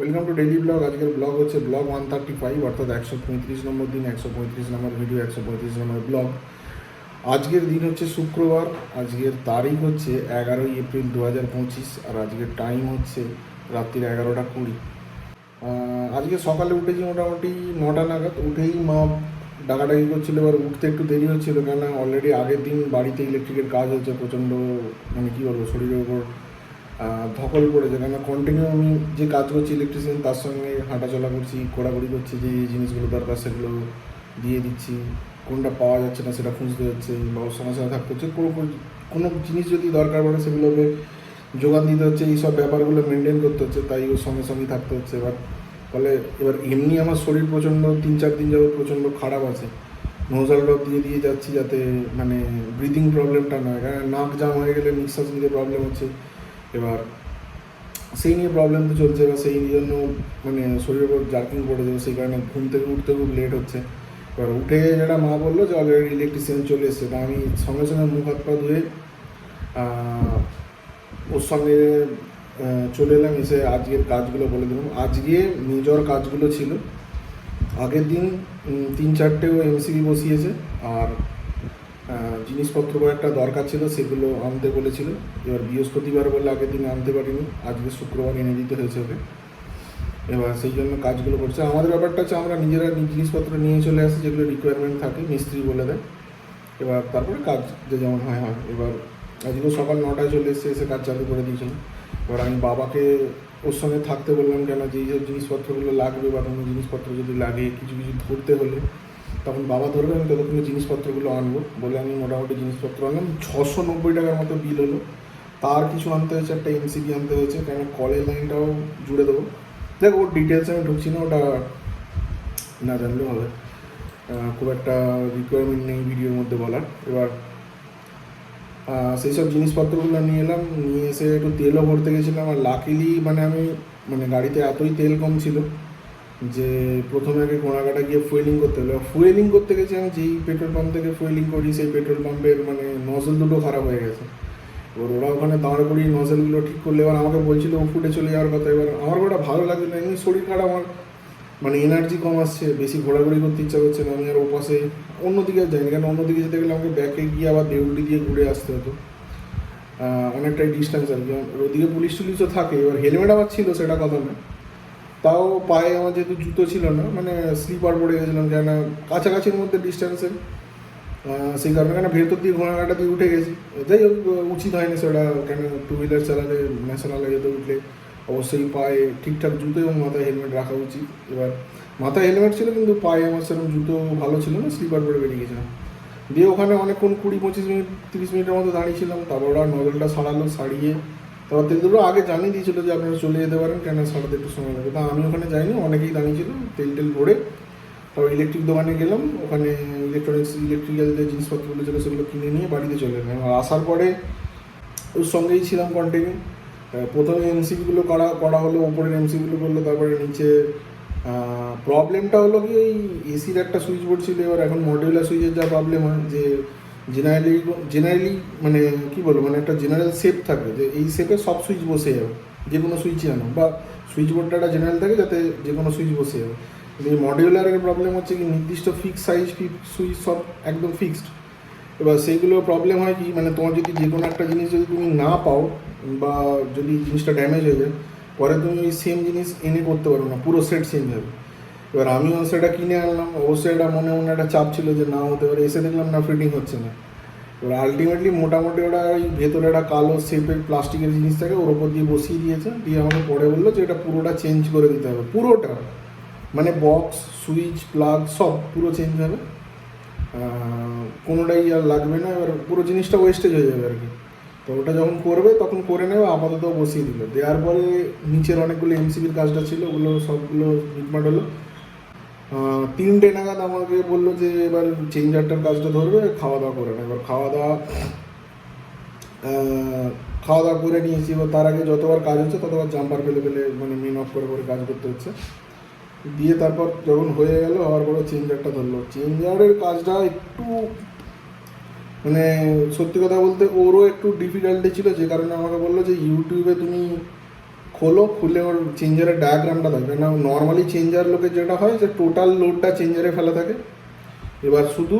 Welcome to daily blog. আজকের blog হচ্ছে blog 135, অর্থাৎ 135 নম্বর দিন, 135 নম্বর ভিডিও, 135 নম্বর ব্লগ। আজকের দিন হচ্ছে শুক্রবার, আজকের তারিখ হচ্ছে 11 এপ্রিল 2025, আর আজকের টাইম হচ্ছে রাত্রির 11টা 20। আজকে সকালে উঠেছি মোটামুটি 9টা নাগাদ। উঠেই মা ডাকাডাকি করছিল, এবার উঠতে একটু দেরি হচ্ছিল, কেননা অলরেডি আগের দিন বাড়িতে ইলেকট্রিকের কাজ হচ্ছে, প্রচণ্ড মানে কী বলবো, শরীরের ওপর ধকল পড়েছে। কেন কন্টিনিউ আমি যে কাজ করছি ইলেকট্রিশিয়ান, তার সঙ্গে হাঁটাচলা করছি, ঘোরাঘুরি করছি, যে জিনিসগুলো দরকার সেগুলো দিয়ে দিচ্ছি, কোনটা পাওয়া যাচ্ছে না সেটা খুঁজতে হচ্ছে, বা ওর সঙ্গে সঙ্গে থাকতে হচ্ছে। কোনো জিনিস যদি দরকার পড়ে সেগুলোকে যোগান দিতে হচ্ছে, এইসব ব্যাপারগুলো মেনটেন করতে হচ্ছে, তাই ওর সঙ্গে সঙ্গেই থাকতে হচ্ছে। এবার এমনি আমার শরীর প্রচণ্ড 3-4 দিন যাবো প্রচণ্ড খারাপ আছে। নোজাল ড্রপ দিয়ে দিয়ে যাচ্ছি, যাতে মানে ব্রিদিং প্রবলেমটা না হয়, কারণ নাক জাম হয়ে গেলে নিঃশ্বাস নিতে প্রবলেম হচ্ছে। এবার সেই নিয়ে প্রবলেম তো চলছে, এবার সেই জন্য মানে শরীরের উপর জার্কিং পড়ে যাবে, সেই কারণে ঘুম থেকে উঠতে খুব লেট হচ্ছে। এবার উঠে যেটা মা বললো যে অলরেডি ইলেকট্রিশিয়ান চলে এসছে, তা আমি সঙ্গে সঙ্গে মুখ হাত পা ধুয়ে ওর সঙ্গে চলে এলাম। এসে আজকের কাজগুলো বলে দিলাম। আজকে মেজর কাজগুলো ছিল, আগের দিন 3-4টে এমসিবি বসিয়েছে, আর জিনিসপত্র একটা দরকার ছিল, সেগুলো আনতে বলেছিল। এবার বৃহস্পতিবার বলে আগের দিন আনতে পারিনি, আজকে শুক্রবার এনে দিতে হয়েছে ওকে। এবার সেই জন্য কাজগুলো করছে। আমাদের ব্যাপারটা হচ্ছে আমরা নিজেরা জিনিসপত্র নিয়ে চলে আসি, যেগুলো রিকোয়ারমেন্ট থাকে মিস্ত্রি বলে দেয়, এবার তারপরে কাজ যে যেমন হয় হয়। এবার আজকেও সকাল 9টায় চলে এসে কাজ চালু করে দিয়েছিল। এবার আমি বাবাকে ওর সঙ্গে থাকতে বললাম, কেন যেই সব জিনিসপত্রগুলো লাগবে বা কোনো জিনিসপত্র যদি লাগে কিছু কিছু ধরতে হলে তখন বাবা ধরবে, আমি ততক্ষণে জিনিসপত্রগুলো আনবো বলে আমি মোটামুটি জিনিসপত্র আনলাম। 690 টাকার মতো বিল হলো। তার কিছু আনতে হয়েছে, একটা এমসিবি আনতে হয়েছে, কেন কলের লাইনটাও জুড়ে দেবো। দেখ, ওর ডিটেলসে আমি ঢুকছি না, ওটা না জানলেও হবে, খুব একটা রিকোয়ারমেন্ট নেই ভিডিওর মধ্যে বলার। এবার সেই সব জিনিসপত্রগুলো নিয়ে এলাম, নিয়ে এসে একটু তেলও ভরতে গেছিলাম। আর লাকিলি মানে গাড়িতে এতই তেল কম ছিল যে প্রথমে আগে কোনাঘাটা গিয়ে ফুয়েলিং করতে হলো। ফুয়েলিং করতে গেছি আমি, যেই পেট্রোল পাম্প থেকে ফুয়েলিং করি সেই পেট্রোল পাম্পের মানে নজল দুটো খারাপ হয়ে গেছে। এবার ওরা ওখানে দাঁড় করিয়ে নজলগুলো ঠিক করলে, এবার আমাকে বলছিল ও ফুটে চলে যাওয়ার কথা। এবার আমার ওটা ভালো লাগছে না, এমনি শরীর খারাপ, আমার মানে এনার্জি কম আসছে, বেশি ঘোরাঘুরি করতে ইচ্ছা করছে না। আমি আর ওপাশে অন্যদিকে যাইনি, কারণ অন্যদিকে যেতে গেলে আমাকে ব্যাকে গিয়ে আবার দেউলটি দিয়ে ঘুরে আসতে হতো, অনেকটাই ডিস্টেন্স আর কি। ওদিকে পুলিশ টুলিশও থাকে। এবার হেলমেট আমার ছিল, সেটা কথা না, তাও পায়ে আমার যেহেতু জুতো ছিল না, মানে স্লিপার পরে গেছিলাম, কেন কাছাকাছির মধ্যে ডিস্টেন্সে, সেই কারণে কেন ভেতর দিয়ে ঘোড়াঘাটা দিয়ে উঠে গেছি। যাই হোক, উচিত হয়নি সেটা, কেন টু হুইলার চালালে ন্যাশনাল হাইওয়েতে উঠলে অবশ্যই পায়ে ঠিকঠাক জুতো এবং মাথায় হেলমেট রাখা উচিত। এবার মাথায় হেলমেট ছিল, কিন্তু পায়ে আমার সেরকম জুতো ভালো ছিল না, স্লিপার পরে বেরিয়ে গেছিলাম। দিয়ে ওখানে অনেকক্ষণ 20-25 মিনিট 30 মিনিটের মতো দাঁড়িয়েছিলাম। তারপর ওরা নজলটা সারালো, সারিয়ে তারপর তেল দুটো আগে জানিয়ে দিয়েছিল যে আপনারা চলে যেতে পারেন, কেন সারাতে একটু সময় লাগবে। তা আমি ওখানে যাইনি, অনেকেই দাঁড়িয়েছিল, তেল টেল ভরে তারপর ইলেকট্রিক দোকানে গেলাম। ওখানে ইলেকট্রিক্যাল যে জিনিসপত্রগুলো ছিল সেগুলো কিনে নিয়ে বাড়িতে চলে এলাম। আর আসার পরে ওর সঙ্গেই ছিলাম কন্টিনিউ। প্রথমে এমসিবিগুলো করা হলো, ওপরের এমসিবিগুলো করলো, তারপরে নিচে প্রবলেমটা হলো কি, ওই এসির একটা সুইচ বোর্ড ছিল। এবার এখন মডিউলার সুইচের যা প্রবলেম হয় যে জেনারেলি মানে কী বলবো, মানে একটা জেনারেল শেপ থাকে, যে এই শেপে সব সুইচ বসে যাবে, যে কোনো সুইচই আনো, বা সুইচ বোর্ডটা একটা জেনারেল থাকে যাতে যে কোনো সুইচ বসে যাবে। কিন্তু এই মডিউলারের প্রবলেম হচ্ছে কি, নির্দিষ্ট ফিক্স সাইজ সুইচ সব একদম ফিক্সড। এবার সেইগুলো প্রবলেম হয় কি, মানে তোমার যদি যে কোনো একটা জিনিস যদি তুমি না পাও, বা যদি জিনিসটা ড্যামেজ হয়ে যায়, পরে তুমি ওই সেম জিনিস এনে করতে পারো না, পুরো সেট চেঞ্জ হবে। এবার আমিও সেটা কিনে আনলাম, অবশ্যই এটা মনে মনে একটা চাপ ছিল যে না হতে পারে, এসে দেখলাম না ফিটিং হচ্ছে না। এবার আলটিমেটলি মোটামুটি ওরা ওই ভেতরে একটা কালো শেপের প্লাস্টিকের জিনিস থাকে, ওর ওপর দিয়ে বসিয়ে দিয়েছে, দিয়ে আমাকে পরে বললো যে এটা পুরোটা চেঞ্জ করে দিতে হবে, পুরোটা মানে বক্স সুইচ প্লাগ সব পুরো চেঞ্জ হবে, কোনোটাই আর লাগবে না। এবার পুরো জিনিসটা ওয়েস্টেজ হয়ে যাবে আর কি। তো ওটা যখন করবে তখন করে নেবে, আপাতত বসিয়ে দিল। দেওয়ার পরে নিচের অনেকগুলো এমসিবির কাজটা ছিল, ওগুলো সবগুলো মিটমাট হলো। 3টে নাগাদ আমাকে বললো যে এবার চেঞ্জারটার কাজটা ধরবে, খাওয়া দাওয়া করে না। এবার খাওয়া দাওয়া করে নিয়েছি। এবার তার আগে যতবার কাজ হচ্ছে ততবার জাম্পার ফেলে ফেলে মানে মেন অফ করে করে কাজ করতে হচ্ছে। দিয়ে তারপর যখন হয়ে গেল, আবার পরে চেঞ্জারটা ধরলো। চেঞ্জারের কাজটা একটু মানে সত্যি কথা বলতে ওরও একটু ডিফিকাল্টি ছিল, যে কারণে আমাকে বললো যে ইউটিউবে তুমি খোলো, খুলে ওর চেঞ্জারের ডায়াগ্রামটা থাকবে না। নর্মালি চেঞ্জার লোকের যেটা হয় যে টোটাল লোডটা চেঞ্জারে ফেলা থাকে, এবার শুধু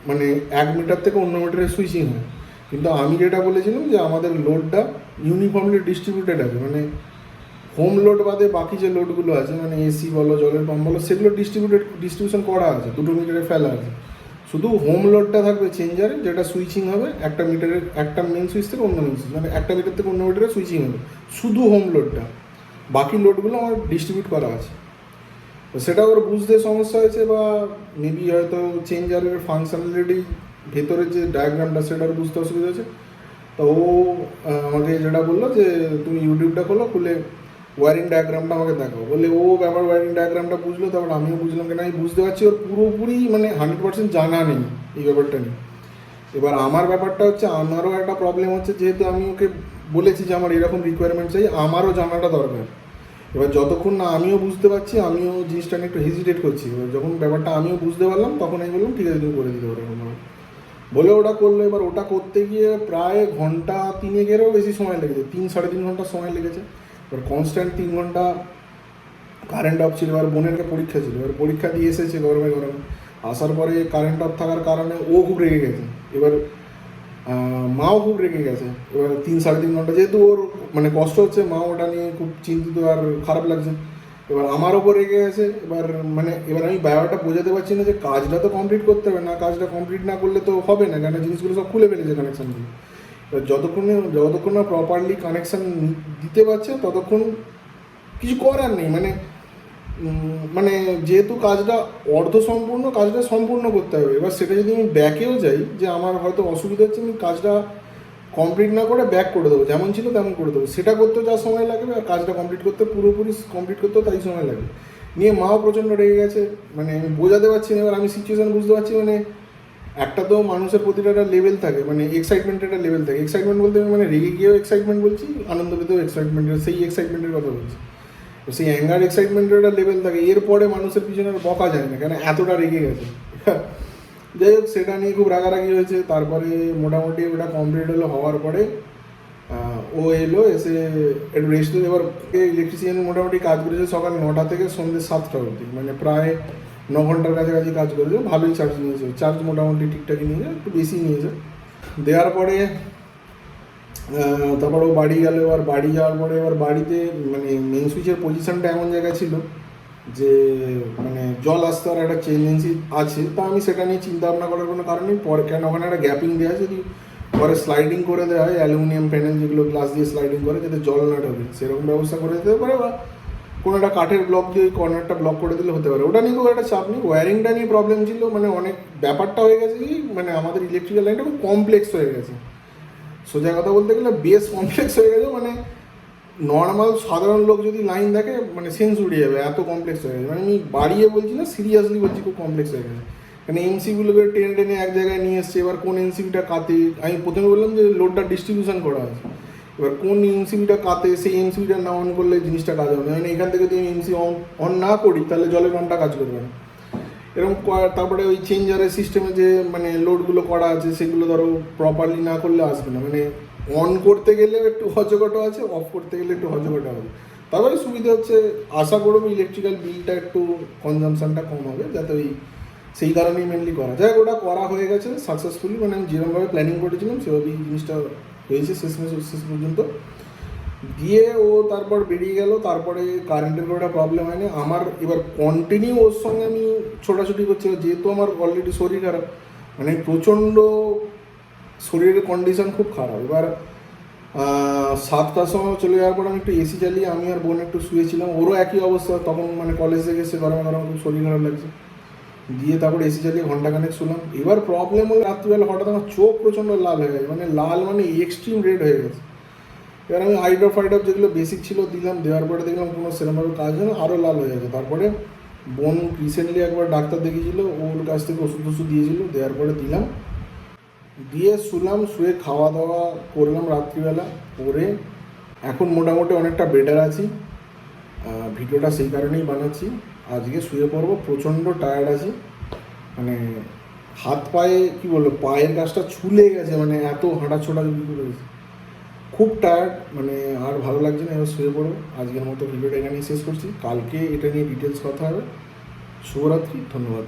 মানে 1 মিটার থেকে অন্য মিটারে সুইচিং হয়। কিন্তু আমি যেটা বলেছিলাম যে আমাদের লোডটা ইউনিফর্মলি ডিস্ট্রিবিউটেড আছে, মানে হোম লোড বাদে বাকি যে লোডগুলো আছে মানে এসি বলো জলের পাম্প বলো সেগুলো ডিস্ট্রিবিউশন করা আছে, 2 মিটারে ফেলা আছে। শুধু হোম লোডটা থাকবে চেঞ্জারে, যেটা সুইচিং হবে একটা মিটারের একটা মেন সুইচ থেকে অন্য মেন সুইচ, মানে একটা মিটার থেকে অন্য মিটারে সুইচিং হবে শুধু হোম লোডটা। বাকি লোডগুলো আমার ডিস্ট্রিবিউট করা আছে। তো সেটা ওর বুঝতে সমস্যা হয়েছে, বা মেবি হয়তো চেঞ্জারের ফাংশনালিটি ভেতরের যে ডায়াগ্রামটা সেটা ওর বুঝতে অসুবিধা হয়েছে। তো ও আমাকে যেটা বললো যে তুমি ইউটিউবটা খোলো, খুলে ওয়ারিং ডায়াগ্রামটা আমাকে দেখাও। বলে ও ব্যাপার ওয়ারিং ডায়াগ্রামটা বুঝলো, তারপর আমিও বুঝলাম কেন আমি বুঝতে পারছি ওর পুরোপুরি মানে 100% জানা নেই এই ব্যাপারটা নিয়ে। এবার আমার ব্যাপারটা হচ্ছে, আমারও একটা প্রবলেম হচ্ছে, যেহেতু আমি ওকে বলেছি যে আমার এরকম রিকোয়ারমেন্ট চাই, আমারও জানাটা দরকার। এবার যতক্ষণ না আমিও বুঝতে পারছি, আমিও জিনিসটা নিয়ে একটু হেজিটেট করছি। এবার যখন ব্যাপারটা আমিও বুঝতে পারলাম তখন আমি বললাম ঠিক আছে তুমি করে দিতে পারো এরকম বলে ওটা করলো। এবার ওটা করতে গিয়ে প্রায় ঘন্টা 3-এরও বেশি সময় লেগেছে, 3-3.5 ঘন্টা সময় লেগেছে। এবার কনস্ট্যান্ট 3 ঘন্টা কারেন্ট অফ ছিল। এবার বোনের একটা পরীক্ষা ছিল, এবার পরীক্ষা দিয়ে এসেছে গরমে গরমে, আসার পরে কারেন্ট অফ থাকার কারণে ও খুব রেগে গেছে। এবার মাও খুব রেগে গেছে। এবার 3-3.5 ঘন্টা যেহেতু ওর মানে কষ্ট হচ্ছে, মা ওটা নিয়ে খুব চিন্তিত আর খারাপ লাগছে। এবার আমার ওপর রেগে গেছে। এবার আমি ব্যাপারটা বোঝাতে পারছি না যে কাজটা তো কমপ্লিট করতে হবে, না কাজটা কমপ্লিট না করলে তো হবে না, কেন জিনিসগুলো সব খুলে ফেলেছে কানেকশানগুলো। এবার যতক্ষণ না প্রপারলি কানেকশান দিতে পারছে ততক্ষণ কিছু করার নেই। মানে যেহেতু কাজটা অর্ধসম্পূর্ণ, কাজটা সম্পূর্ণ করতে হবে। এবার সেটা যদি আমি ব্যাকেও যাই, যে আমার হয়তো অসুবিধা হচ্ছে, আমি কাজটা কমপ্লিট না করে ব্যাক করে দেবো, যেমন ছিল তেমন করে দেবো, সেটা করতে যা সময় লাগবে আর কাজটা পুরোপুরি কমপ্লিট করতেও তাই সময় লাগবে। নিয়ে মাও প্রচণ্ড রেগে গেছে। মানে আমি বোঝাতে পারছি না, এবার আমি সিচুয়েশান বুঝতে পারছি। মানে একটা তো মানুষের প্রতিটা একটা লেভেল থাকে, মানে এক্সাইটমেন্টের একটা লেভেল থাকে। এক্সাইটমেন্ট বলতে আমি মানে রেগে গিয়েও এক্সাইটমেন্ট বলছি, আনন্দ পেতেও এক্সাইটমেন্টের, সেই এক্সাইটমেন্টের কথা বলছি। তো সেই অ্যাঙ্গার এক্সাইটমেন্টের একটা লেভেল থাকে, এরপরে মানুষের পিছনে আর বকা যায় না, কেন এতটা রেগে গেছে। যাই হোক, সেটা নিয়ে খুব রাগারাগি হয়েছে। তারপরে মোটামুটি ওটা কমপ্লিট হওয়ার পরে ও এলো, এসে একটু রেস্ট নিয়ে। এবার ইলেকট্রিশিয়ান মোটামুটি কাজ করেছে সকাল 9টা থেকে সন্ধ্যে 7টা অবধি, মানে প্রায় 9 ঘন্টার কাছাকাছি কাজ করেছে। ভালোই চার্জ নিয়েছে, চার্জ মোটামুটি ঠিকঠাকই নিয়েছে, একটু বেশি নিয়েছে। দেওয়ার পরে তারপর ও বাড়ি গেল। এবার বাড়ি যাওয়ার পরে এবার বাড়িতে মানে মেন সুইচের পজিশনটা এমন জায়গায় ছিল যে মানে জল আসতে আর একটা টেন্ডেন্সি আছে। তা আমি সেটা নিয়ে চিন্তা ভাবনা করার কোনো কারণ নেই। পরে কেন ওখানে একটা গ্যাপিং দেওয়া আছে, যদি পরে স্লাইডিং করে দেওয়া হয়, অ্যালুমিনিয়াম প্যানেল যেগুলো গ্লাস দিয়ে স্লাইডিং করে যাতে জল না ঢোকে, সেরকম ব্যবস্থা করে দিতে পারে। বা কোনো একটা কাঠের ব্লক দিয়ে ওই কর্নারটা ব্লক করে দিলে হতে পারে। ওটা নিয়ে খুব একটা চাপ নেই। ওয়্যারিংটা নিয়ে প্রবলেম ছিল, মানে অনেক ব্যাপারটা হয়ে গেছে কি, মানে আমাদের ইলেকট্রিক্যাল লাইনটা খুব কমপ্লেক্স হয়ে গেছে। সোজা কথা বলতে গেলে বেশ কমপ্লেক্স হয়ে গেছে। মানে নর্মাল সাধারণ লোক যদি লাইন দেখে মানে সেন্স উড়ে যাবে, এত কমপ্লেক্স হয়ে গেছে। মানে আমি বাড়িয়ে বলছি না, সিরিয়াসলি বলছি, খুব কমপ্লেক্স হয়ে গেছে। মানে এমসিগুলোকে টেনে টেনে এক জায়গায় নিয়ে এসছে। এবার কোন এমসিবিটা কাতে, আমি প্রথমে বললাম যে লোডটা ডিস্ট্রিবিউশন করা আছে, এবার কোন এমসিবিটা কাতে, সেই এমসিবিটা না অন করলে জিনিসটা কাজ হবে না। মানে এখান থেকে যদি আমি এমসি অন না করি তাহলে জলের পাম্পটা কাজ করবে না, এরকম। তারপরে ওই চেঞ্জারের সিস্টেমে যে মানে লোডগুলো করা আছে সেগুলো ধরো প্রপারলি না করলে আসবে না। মানে অন করতে গেলে একটু হজগটো আছে, অফ করতে গেলে একটু হজগটো হবে। তারপরে সুবিধা হচ্ছে, আশা করবো ইলেকট্রিক্যাল বিলটা একটু কনজামশনটা কম হবে, যাতে ওই সেই কারণেই মেনলি করা যায়। ওটা করা হয়ে গেছে সাকসেসফুলি, মানে আমি যেরকমভাবে প্ল্যানিং করেছিলাম সেভাবেই জিনিসটা হয়েছে শেষ পর্যন্ত। দিয়ে ও তারপর বেরিয়ে গেল। তারপরে কারেন্টের কোনো একটা প্রবলেম হয়নি আমার। এবার কন্টিনিউ ওর সঙ্গে আমি ছোটাছুটি করছি, যেহেতু আমার অলরেডি শরীর খারাপ, মানে প্রচণ্ড শরীরের কন্ডিশন খুব খারাপ। এবার 7টার সময় চলে যাওয়ার পর আমি একটু এসি চালিয়ে আমি আর বোন একটু শুয়েছিলাম। ওরও একই অবস্থা, তখন মানে কলেজ থেকে এসে গরমে খুব শরীর খারাপ লাগছে। দিয়ে তারপরে এসি চালিয়ে ঘন্টাখানেক শুলাম। এবার প্রবলেম হলো রাত্রিবেলা হঠাৎ আমার চোখ প্রচণ্ড লাল হয়ে গেছে, মানে এক্সট্রিম রেড হয়ে গেছে। এবার আমি হাইড্রপ যেগুলো বেসিক ছিল দিলাম, দেওয়ার পরে দেখলাম কোনো সেরকমভাবে কাজ হয় না, আরও লাল হয়ে গেছে। তারপরে বোন রিসেন্টলি একবার ডাক্তার দেখিয়েছিল, ওর কাছ থেকে ওষুধ দিয়েছিল, দেওয়ার পরে দিলাম, দিয়ে শুলাম। শুয়ে খাওয়া দাওয়া করলাম রাত্রিবেলা করে এখন মোটামুটি অনেকটা বেটার আছি। ভিডিওটা সেই কারণেই বানাচ্ছি, আজকে শুয়ে পড়বো, প্রচণ্ড টায়ার্ড আছি। মানে হাত পায়ে কী বলবো, পায়ের কাছটা ছুলে গেছে, মানে এত হাঁটা ছোটা করেছে, খুব টায়ার্ড, মানে আর ভালো লাগছে না, এবার শুয়ে পড়ো। আজকের মতো ভিডিওটা এখানেই শেষ করছি, কালকে এটা নিয়ে ডিটেলস কথা হবে। শুভরাত্রি, ধন্যবাদ।